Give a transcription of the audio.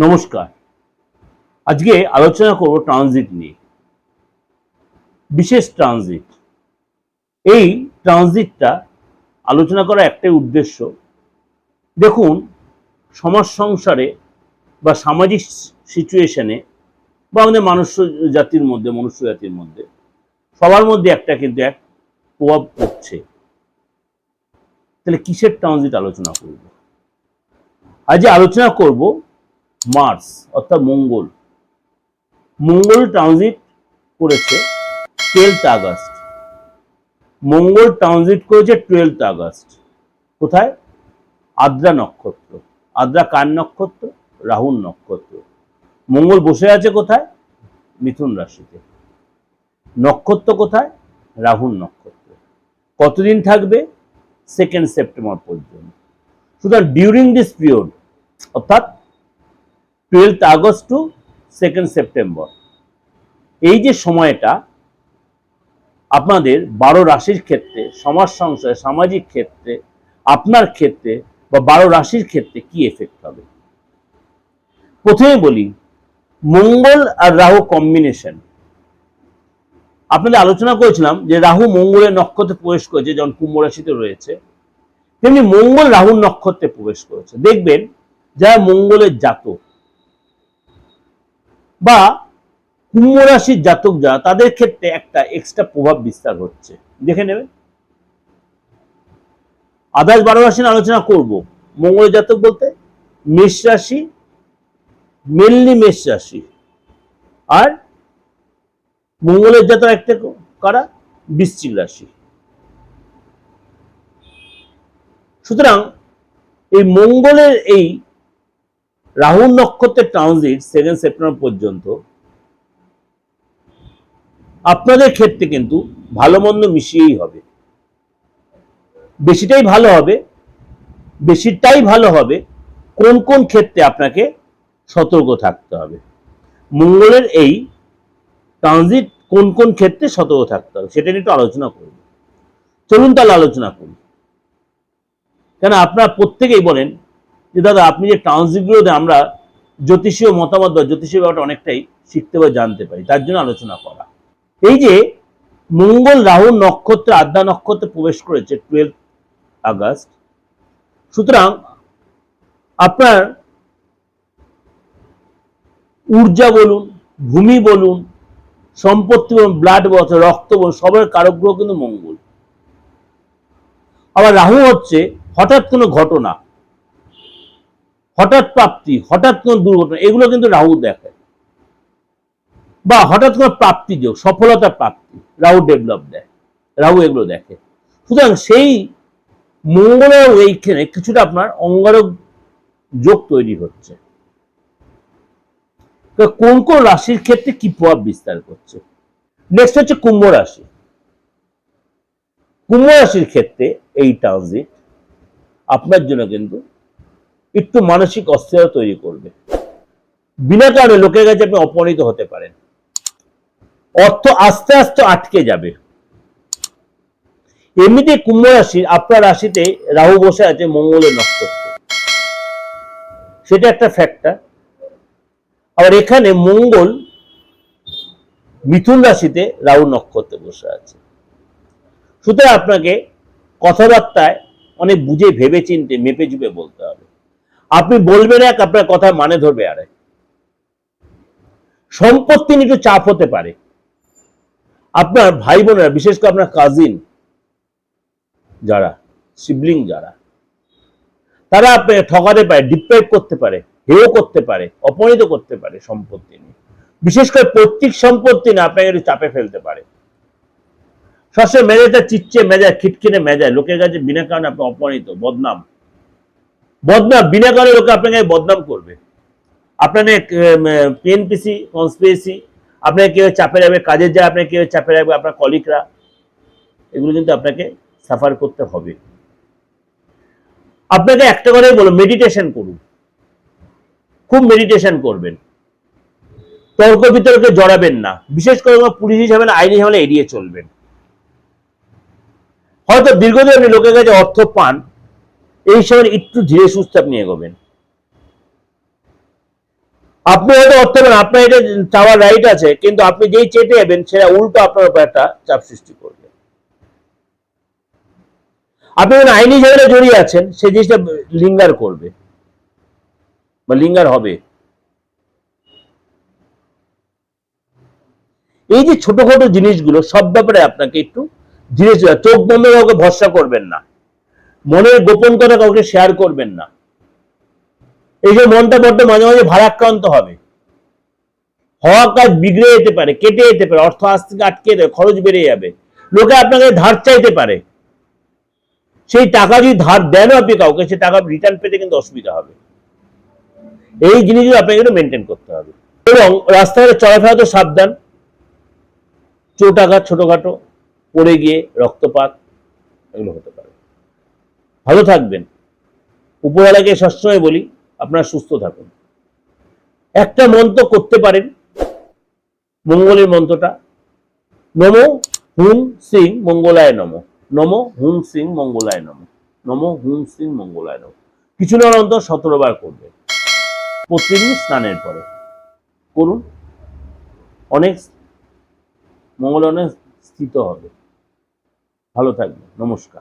নমস্কার। আজকে আলোচনা করব ট্রানজিট নিয়ে। বিশেষ ট্রানজিট। এই ট্রানজিটটা আলোচনা করার একটাই উদ্দেশ্য, দেখুন সমাজ সংসারে বা সামাজিক সিচুয়েশনে বা আমাদের মনুষ্য জাতির মধ্যে সবার মধ্যে একটা কিন্তু এক প্রভাব পড়ছে। তাহলে কিসের ট্রানজিট আলোচনা করব? আজ আলোচনা করব মার্স অর্থাৎ মঙ্গল। মঙ্গল ট্রানজিট করেছে 12th আগস্ট। মঙ্গল ট্রানজিট করেছে 12th আগস্ট। কোথায়? আদ্রা নক্ষত্র। আদ্রা কার নক্ষত্র? রাহুর নক্ষত্র। মঙ্গল বসে আছে কোথায়? মিথুন রাশিতে। নক্ষত্র কোথায়? রাহুর নক্ষত্র। কতদিন থাকবে? 2nd সেপ্টেম্বর পর্যন্ত। সুতরাং ডিউরিং দিস পিরিয়ড অর্থাৎ 12th August two 2nd September, এই যে সময়টা আপনাদের 12 রাশির ক্ষেত্রে, সমাজ সংসারে, সামাজিক ক্ষেত্রে, আপনার ক্ষেত্রে বা 12 রাশির ক্ষেত্রে কি এফেক্ট হবে। প্রথমে বলি মঙ্গল আর রাহু কম্বিনেশন। আপনাদের আলোচনা করেছিলাম যে রাহু মঙ্গলের নক্ষত্রে প্রবেশ করেছে, যখন কুম্ভ রাশিতে রয়েছে, তেমনি মঙ্গল রাহুর নক্ষত্রে প্রবেশ করেছে। দেখবেন যারা মঙ্গলের জাতক বা কুম্ভ রাশির জাতক যারা, তাদের ক্ষেত্রে একটা এক্সট্রা প্রভাব বিস্তার হচ্ছে, দেখে নেবেন। আদার্স 12 রাশি আলোচনা করব। মঙ্গলের জাতক বলতে মেষ রাশি, মেনলি মেষ রাশি, আর মঙ্গলের জাতক একটা কারা? বৃশ্চিক রাশি। সুতরাং এই মঙ্গলের এই রাহু নক্ষত্রের ট্রানজিট 2nd সেপ্টেম্বর পর্যন্ত আপনাদের ক্ষেত্রে কিন্তু ভালো মন্দ মিশিয়েই হবে। বেশিটাই ভালো হবে। কোন কোন ক্ষেত্রে আপনাকে সতর্ক থাকতে হবে, মঙ্গলের এই ট্রানজিট কোন কোন ক্ষেত্রে সতর্ক থাকতে হবে, সেটা নিয়ে একটু আলোচনা করব। চলুন তাহলে আলোচনা করি। কেন আপনারা প্রত্যেকেই বলেন যে দাদা আপনি যে ট্রানজিটগুলোতে আমরা জ্যোতিষীয় মতামত বা জ্যোতিষীয় ব্যাপারটা অনেকটাই শিখতে বা জানতে পারি, তার জন্য আলোচনা করা। এই যে মঙ্গল রাহু নক্ষত্রে, আদ্রা নক্ষত্রে প্রবেশ করেছে 12th আগস্ট, সুতরাং আপনার ঊর্জা বলুন, ভূমি বলুন, সম্পত্তি বলুন, ব্লাড বলুন, রক্ত বলুন, সবার কারক গ্রহ কিন্তু মঙ্গল। আবার রাহু হচ্ছে হঠাৎ কোনো ঘটনা, হঠাৎ প্রাপ্তি, হঠাৎ কোনো দুর্ঘটনা, এগুলো কিন্তু রাহু দেখে। বা হঠাৎ কোনো প্রাপ্তি যোগ, সফলতা প্রাপ্তি, রাহু ডেভেলপ দেয়, রাহু এগুলো দেখে। সুতরাং সেই মঙ্গলের এইখানে কিছুটা আপনার অঙ্গারক যোগ তৈরি হচ্ছে। কোন কোন রাশির ক্ষেত্রে কি প্রভাব বিস্তার করছে। নেক্সট হচ্ছে কুম্ভ রাশি। কুম্ভ রাশির ক্ষেত্রে এই ট্রানজিট আপনার জন্য কিন্তু একটু মানসিক অস্থিরতা তৈরি করবে। বিনা কারণে লোকের কাছে আপনি অপমানিত হতে পারেন। অর্থ আস্তে আস্তে আটকে যাবে। এমনিতে কুম্ভ রাশির আপনার রাশিতে রাহু বসে আছে মঙ্গলের নক্ষত্রে, সেটা একটা ফ্যাক্টর। আবার এখানে মঙ্গল মিথুন রাশিতে রাহু নক্ষত্রে বসে আছে। সুতরাং আপনাকে কথাবার্তায় অনেক বুঝে ভেবে চিনতে মেপে চুপে বলতে হবে। আপনি বলবেন এক, আপনার কথা মানে ধরবে আরেক। সম্পত্তি নিয়ে একটু চাপ হতে পারে। আপনার ভাই বোনেরা, বিশেষ করে আপনার কাজিন যারা, সিবলিং যারা, তারা আপনাকে ঠকাতে পারে, ডিপ্রাইভ করতে পারে, হেয় করতে পারে, অপমানিত করতে পারে সম্পত্তি নিয়ে। বিশেষ করে পৈতৃক সম্পত্তি না আপনাকে একটু চাপে ফেলতে পারে। সবসময় মেজাজটা চিচ্ছে মেজাজ, খিটখিটে মেজাজ, লোকের কাছে বিনা কারণে আপনি অপমানিত, বদনাম বিনা কারণে লোকে আপনাকে বদনাম করবে। আপনাকে পিএনপিসি কনস্পিরেসি, আপনাকে কেউ চাপে রাখবে, কাজের যায় আপনাকে কেউ চাপে রাখবে, আপনার কলিগরা, এগুলো কিন্তু আপনাকে সাফার করতে হবে। আপনাকে একটা কথাই বলো, মেডিটেশন করুন, খুব মেডিটেশন করবেন। তর্ক বিতর্কে জড়াবেন না, বিশেষ করে পুলিশ হিসাবে না, আইনি হিসাবে এড়িয়ে চলবেন। হয়তো দীর্ঘদিন আপনি লোকের কাছে অর্থ পান, এই সময় একটু ধীরে সুস্থে আপনি এগোবেন। আপনি হয়তো করতে পারেন, আপনার এটা চাওয়ার রাইট আছে, কিন্তু আপনি যেই চেটে যাবেন সেটা উল্টো আপনার উপর একটা চাপ সৃষ্টি করবে। আপনি যখন আইনি ঝগড়া জড়িয়ে আছেন, সেই জিনিসটা লিঙ্গার করবে বা লিঙ্গার হবে। এই যে ছোটখাটো জিনিসগুলো, সব ব্যাপারে আপনাকে একটু ধীরে ধীরে, চোখ বন্ধ কাউকে ভরসা করবেন না, মনের গোপন কথা কাউকে শেয়ার করবেন না। এই যে মনটা বড্ড মাঝে মাঝে ভারাক্রান্ত হবে, হওয়া কাজ বিগড়ে যেতে পারে, কেটে যেতে পারে, অর্থ আজ থেকে আটকে যেতে পারে, খরচ বেড়ে যাবে, লোকে আপনাকে ধার চাইতে পারে, সেই টাকা যদি ধার দেন আপনি কাউকে, সেই টাকা রিটার্ন পেতে কিন্তু অসুবিধা হবে। এই জিনিসগুলো আপনাকে কিন্তু মেনটেন করতে হবে। এবং রাস্তাঘাটে চলাফেরা তো সাবধান, চোটাঘাত ছোটখাটো, পড়ে গিয়ে রক্তপাত এগুলো হতে পারে। ভালো থাকবেন। উপরওয়ালাকে সবসময় বলি আপনারা সুস্থ থাকুন। একটা মন্ত্র করতে পারেন, মঙ্গলের মন্ত্রটা, নমো হুম সিং মঙ্গলায় নমো, নমো হুম সিং মঙ্গলায় নমো, নমো হুম সিং মঙ্গলায় নমো। কিছু না অন্তত 17 বার করবেন প্রতিদিন স্নানের পরে করুন। অনেক মঙ্গল অনেক স্থিত হবে। ভালো থাকবেন। নমস্কার।